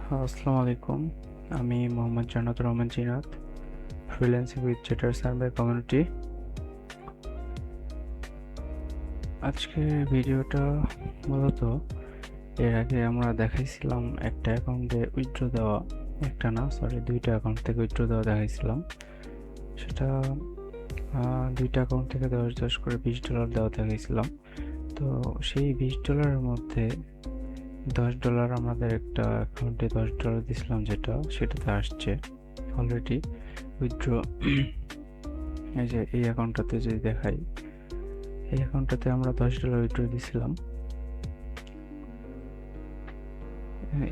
আসসালামু আলাইকুম। আমি মোহাম্মদ জান্নাতুর রহমান জিনাত, ফ্রিল্যান্সিং উইথ জেটার সার্ভে কমিউনিটি। আজকে ভিডিওটা মূলত এর আগে আমরা দেখাইছিলাম একটা অ্যাকাউন্টে উইথড্র দেওয়া, একটা না সরি দুইটা অ্যাকাউন্ট থেকে উইথড্র দেওয়া দেখাইছিলাম। সেটা দুইটা অ্যাকাউন্ট থেকে 10 করে $20 দেওয়া দেখাইছিলাম। তো সেই $20 মধ্যে $10 আমাদের একটা অ্যাকাউন্টে $10 দিছিলাম, সেটাতে আসছে অলরেডি উইথড্র। এই যে এই অ্যাকাউন্টটাতে যদি দেখাই, এই অ্যাকাউন্টটাতে আমরা $10 উইথড্র দিছিলাম।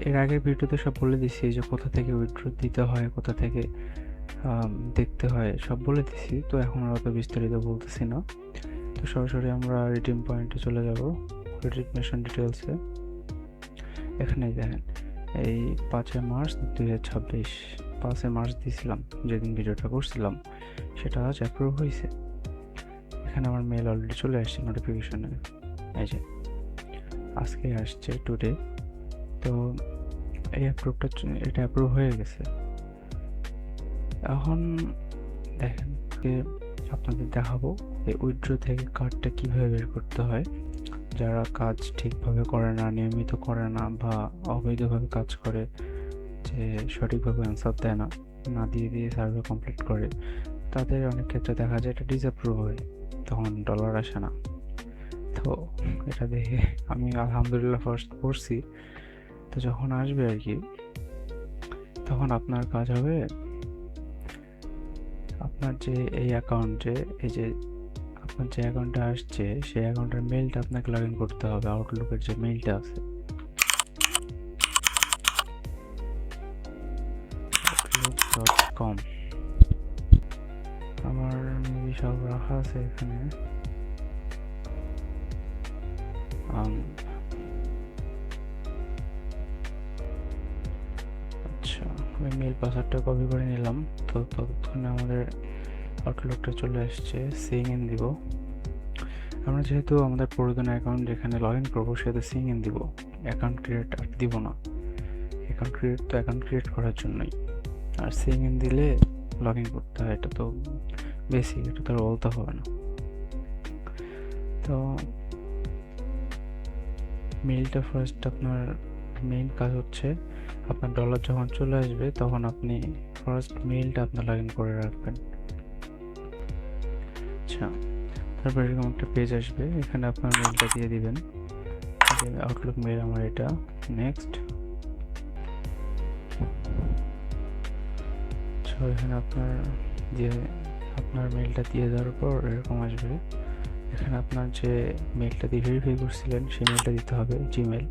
এর আগের ভিডিওতে সব বলে দিছি যে কোথা থেকে উইথড্র দিতে হয়, কোথা থেকে দেখতে হয়, সব বলে দিছি। তো এখন আর অত বিস্তারিত বলতেছি না। তো সরাসরি আমরা রিডিম পয়েন্টে চলে যাব, রিডিমেশন ডিটেলসে। এখানেই দেখেন, এই 5 মার্চ 2026, 5 মার্চ দিয়েছিলাম যেদিন ভিডিওটা করছিলাম, সেটা আজ অ্যাপ্রুভ হয়েছে। এখানে আমার মেল অলরেডি চলে আসছে নোটিফিকেশনে, এই যে আজকে আসছে টুডে। তো এই এটা অ্যাপ্রুভ হয়ে গেছে। এখন দেখেন যে আপনাদের দেখাবো এই উইথড্র থেকে কার্ডটা কিভাবে বের করতে হয়। যারা কাজ ঠিকভাবে করে না, নিয়মিত করে না, বা অবৈধভাবে কাজ করে, যে সঠিকভাবে অ্যান্সার দেয় না, না দিয়ে দিয়ে সার্ভে কমপ্লিট করে, তাদের অনেক ক্ষেত্রে দেখা যায় এটা ডিসঅ্যাপ্রুভ হয়, তখন ডলার আসে না। তো এটা দেখে আমি আলহামদুলিল্লাহ ফার্স্ট করছি। তো যখন আসবে আর কি, তখন আপনার কাজ হবে, আপনার যে এই অ্যাকাউন্টে, এই যে আপনার যে অ্যাকাউন্টে আসছে সেই অ্যাকাউন্টের মেলটা আপনাকে লগ ইন করতে হবে। আউটলুকের যে মেলটা আছে, outlook.com, আমার মেবি সব রাখা আছে এখানে। আচ্ছা, আমি মেল পাসওয়ার্ডটা কপি করে নিলাম। তো ততক্ষণে আমাদের আউটলুকটা চলে আসছে, সিং ইন দিব। আমরা যেহেতু আমাদের পুরাতন অ্যাকাউন্ট যেখানে লগ ইন করবো সেটা সিং ইন দিব, অ্যাকাউন্ট ক্রিয়েট আর দিব না। অ্যাকাউন্ট ক্রিয়েট করার জন্যই, আর সিং ইন দিলে লগ ইন করতে হয়, এটা তো বেসিক, এটা তো আর বলতে হবে না। তো মেইলটা ফার্স্ট, আপনার মেইন কাজ হচ্ছে আপনার ডলার যখন চলে আসবে তখন আপনি ফার্স্ট মেইলটা আপনার লগ ইন করে রাখবেন। আচ্ছা, তারপর এরকম একটা পেজ আসবে, এখানে আপনার মেইলটা দিয়ে দিবেন। আউটলুক মেইল আমার এটা। নেক্সট, আচ্ছা এখানে আপনার মেইলটা দিয়ে দেওয়ার পর এরকম আসবে। এখানে আপনার যে মেইলটা দিয়ে ভেরিফাই করছিলেন সেই মেইলটা দিতে হবে, জিমেল।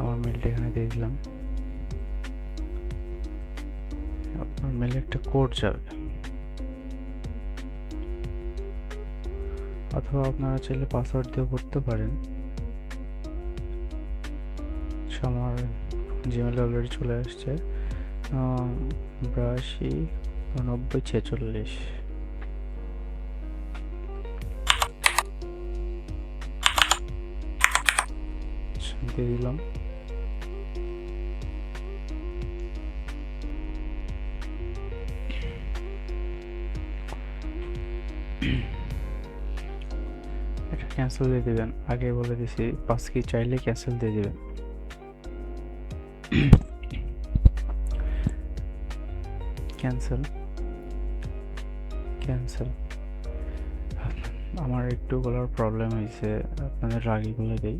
আমার মেইলটা এখানে দিয়ে দিলাম। আপনার মেইলে একটা কোড যাবে, অথবা আপনারা চাইলে পাসওয়ার্ড দিয়েও করতে পারেন। আমার জিমেলে অলরেডি চলে আসছে 82 90 46 দিয়ে দিলাম। এটা ক্যান্সেল দিয়ে দেবেন, আগে বলে দিছি, পাস কি চাইলে ক্যান্সেল দিয়ে দেবেন। Cancel cancel. আমার একটু বলার প্রবলেম হয়েছে, আপনাদের রাগই বলে দেই,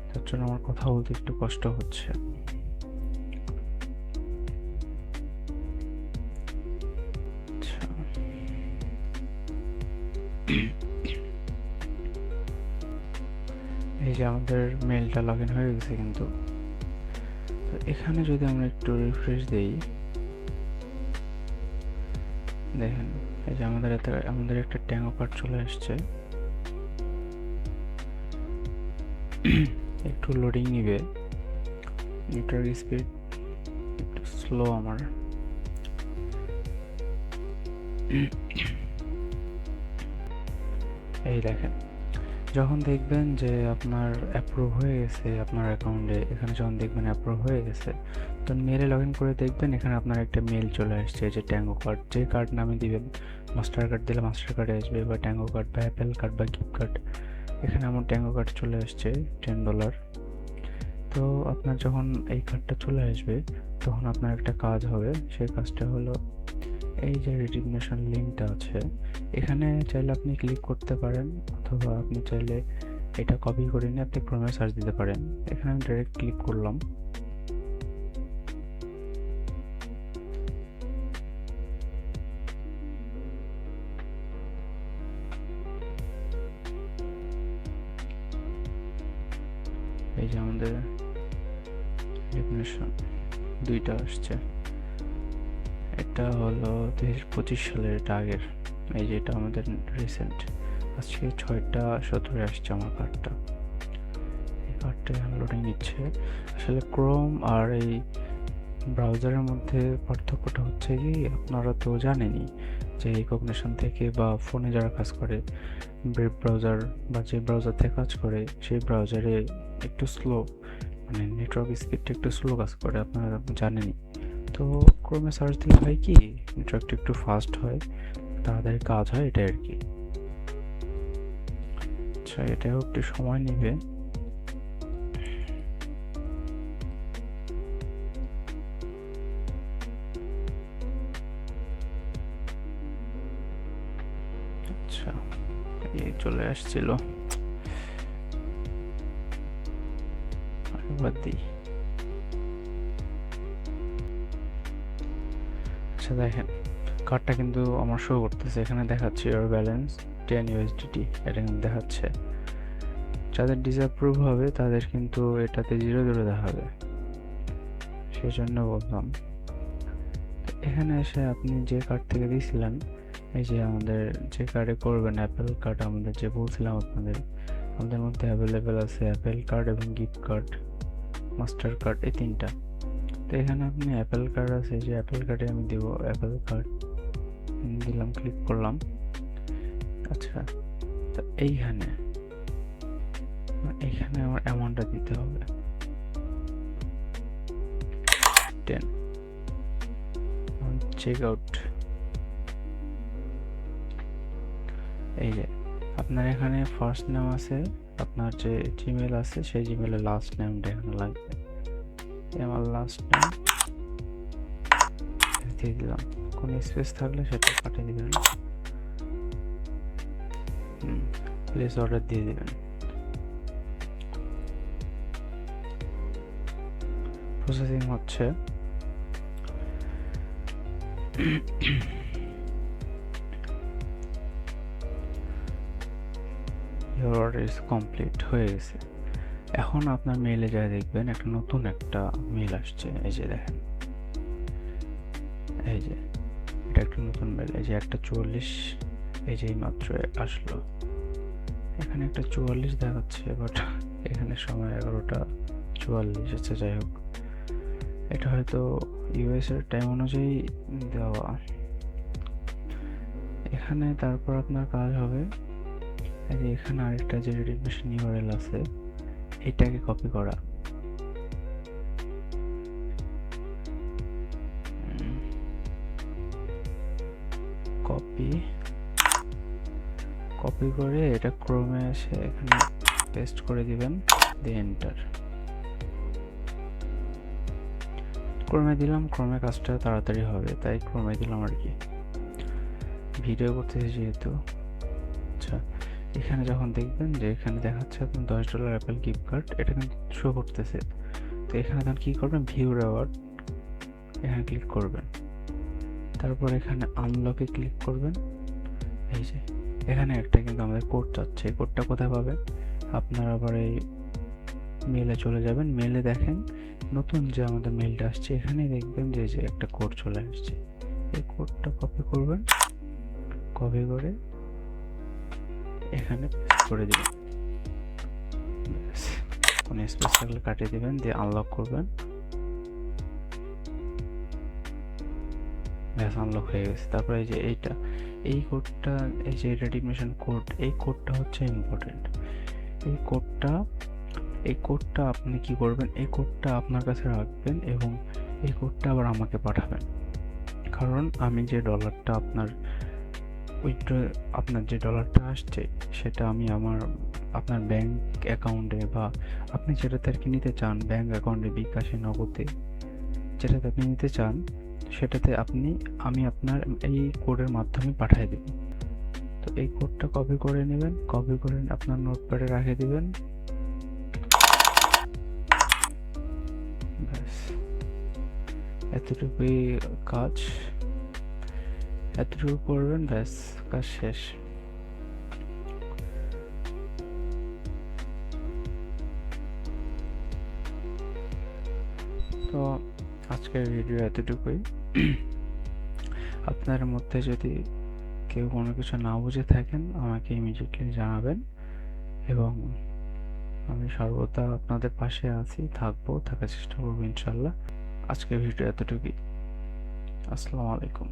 তার জন্য আমার কথা বলতে একটু কষ্ট হচ্ছে। এই যে আমাদের মেলটা লগ ইন হয়ে গেছে, কিন্তু তো এখানে যদি আমরা একটু রিফ্রেশ দেই, দেখেন এই যে আমাদের একটা ট্যাঙ্গো কার্ড চলে আসছে। একটু লোডিং নিবে, নেটওয়ার্ক স্পিড একটু স্লো আমার। এই দেখেন, যখন দেখবেন যে আপনার অ্যাপ্রুভ হয়ে গেছে আপনার অ্যাকাউন্টে, এখানে যখন দেখবেন অ্যাপ্রুভ হয়ে গেছে, তো মেলে লগ ইন করে দেখবেন এখানে আপনার একটা মেল চলে আসছে, যে ট্যাঙ্গো কার্ড, যে কার্ড নামে দিবেন, মাস্টার কার্ড দিলে মাস্টার কার্ডে আসবে, বা ট্যাঙ্গো কার্ড বা অ্যাপেল কার্ড বা গিফট কার্ড। এখানে আমার ট্যাঙ্গো কার্ড চলে আসছে $10। তো আপনার যখন এই কার্ডটা চলে আসবে, তখন আপনার একটা কাজ হবে, সেই কাজটা হলো এই যে রেজিগনেশন লিঙ্কটা আছে, এখানে চাইলে আপনি ক্লিক করতে পারেন, অথবা আপনি চাইলে এটা কপি করে নিয়ে আপনি ক্রোমে সার্চ দিতে পারেন। এখানে আমি ডাইরেক্ট ক্লিক করলাম। এই যে আমাদের রেজিগনেশন দুইটা আসছে, এটা হলো 2025 সালের, এটা আগের। এই যে এটা আমাদের রিসেন্ট, আজকে 6টা 17 আসছে আমার কার্ডটা। এই কার্ডটা লোডিং নিচ্ছে। আসলে ক্রোম আর এই ব্রাউজারের মধ্যে পার্থক্যটা হচ্ছে কি, আপনারা তো জানেনই যে রিকগনিশন থেকে বা ফোনে যারা কাজ করে, ব্রেভ ব্রাউজার বা যে ব্রাউজার থেকে কাজ করে, সেই ব্রাউজারে একটু স্লো, মানে নেটওয়ার্ক স্পিডটা একটু স্লো কাজ করে, আপনারা জানেনই। তো ক্রোমে সার্চ দিলে হয় কি, নেটওয়ার্কটা একটু ফাস্ট হয়, তাড়াতাড়ি কাজ হয়, এটাই আর কি। আচ্ছা, এটাও একটু সময় নেবে। আচ্ছা, এই চলে আসছিল, বাদ দিই। আচ্ছা দেখেন, কার্ডটা কিন্তু আমার শো করতেছে, এখানে দেখাচ্ছে ইওর ব্যালেন্স 10 USDT, এটা কিন্তু দেখাচ্ছে। যাদের ডিসঅ্যাপ্রুভ হবে তাদের কিন্তু এটাতে 0 দেখাবে, সেই জন্য বললাম। এখানে এসে আপনি যে কার্ড থেকে দিয়েছিলেন, এই যে আমাদের যে কার্ডে করবেন, অ্যাপেল কার্ড, আমাদের যে বলছিলাম আপনাদের, আমাদের মধ্যে অ্যাভেলেবেল আছে অ্যাপেল কার্ড এবং গিফট কার্ড, মাস্টার কার্ড, এই তিনটা। তো এখানে আপনি অ্যাপেল কার্ড আছে, যে অ্যাপেল কার্ডে আমি দেব অ্যাপেল কার্ড, দিলাম, ক্লিক করলাম। আচ্ছা, তো এইখানে আমার অ্যামাউন্টটা দিতে হবে 10। Check out. এই যে আপনার এখানে ফার্স্ট নেম আছে, আপনার যে জিমেল আছে সেই জিমেলের লাস্ট নেমটা এখানে লাগবে। আমার লাস্ট নেম দিয়ে দিলাম, কোনো স্পেস থাকলে সেটা কাটিয়ে দিবেন, প্লেস অর্ডার দিয়ে দিবেন। প্রসেসিং হচ্ছে। Your order is complete, হয়ে গেছে। এখন আপনার মেইলে যা দেখবেন একটা নতুন একটা মেইল আসছে, এই যে দেখেন, এই যে এটা একটা নতুন মেইল, এই যে একটা 44, এই যে মাত্র আসলো, এখানে একটা 44 দেখাচ্ছে, বাট এখানে সময় 11টা 44। আচ্ছা যাই হোক, এটা হয়তো ইউএস এর টাইম অনুযায়ী দেওয়া। এখানে তারপর আপনার কাজ হবে, এই যে এখানে আরেকটা যে রেজিগনেশন ইউআরএল আছে, এটাকে কপি করা। কপি করে এটা ক্রোমে এসে এখানে পেস্ট করে দিবেন, দিয়ে এন্টার। ক্রোমে দিলাম, ক্রোমে কাজটা তাড়াতাড়ি হবে তাই ক্রোমে দিলাম আর কি, ভিডিও করতেছি যেহেতু। আচ্ছা, এখানে যখন দেখবেন যে এখানে দেখাচ্ছে আপনার $10 অ্যাপেল গিফট কার্ড, এটা কিন্তু শো করতেছে। তো এখানে তখন কী করবেন, ভিউ রেওয়ার্ড, এখানে ক্লিক করবেন, তারপর এখানে আনলকে ক্লিক করবেন। এই যে এখানে একটা কিন্তু আমাদের কোড চাচ্ছে, এই কোডটা কোথায় পাবেন, আপনার আবার এই মেলে চলে যাবেন, মেলে দেখেন নতুন যে আমাদের মেলটা আসছে, এখানে দেখবেন যে একটা কোড চলে আসছে, এই কোডটা কপি করবেন, কপি করে এখানে পেস্ট করে দিবেন, কোনো স্পেস থাকলে কাটিয়ে দিবেন, দিয়ে আনলক করবেন। ব্যাস আনলক হয়ে গেছে। তারপরে এই যে এইটা, এই কোডটা, এই যে রেডিমেশন কোড, এই কোডটা হচ্ছে ইম্পর্টেন্ট। এই কোডটা এই কোডটা আপনি কি করবেন, এই কোডটা আপনার কাছে রাখবেন এবং এই কোডটা আবার আমাকে পাঠাবেন। কারণ আমি যে ডলারটা উইথড্র আপনার যে ডলারটা আসছে সেটা আমি আপনার ব্যাংক অ্যাকাউন্টে বা আপনি যেটাতে আর কি নিতে চান, ব্যাংক অ্যাকাউন্টে, বিকাশে, নগদে, যেটাতে আপনি নিতে চান সেটাতে আমি আপনার এই কোডের মাধ্যমে পাঠিয়ে দেব। তো এই কোডটা কপি করে নেবেন, কপি করে আপনার নোটপ্যাডে রেখে দিবেন। ব্যাস এতটুকুই কাজ, এতটুকু করবেন, ব্যাস কাজ শেষ। তো আজকের ভিডিও এতটুকুই। আপনার মধ্যে যদি কেউ কোনো কিছু না বুঝে থাকেন আমাকে ইমিডিয়েটলি জানাবেন এবং আমি সর্বদা আপনাদের পাশে আছি, থাকার চেষ্টা করবো ইনশাল্লাহ। আজকের ভিডিও এতটুকুই। আসসালামু আলাইকুম।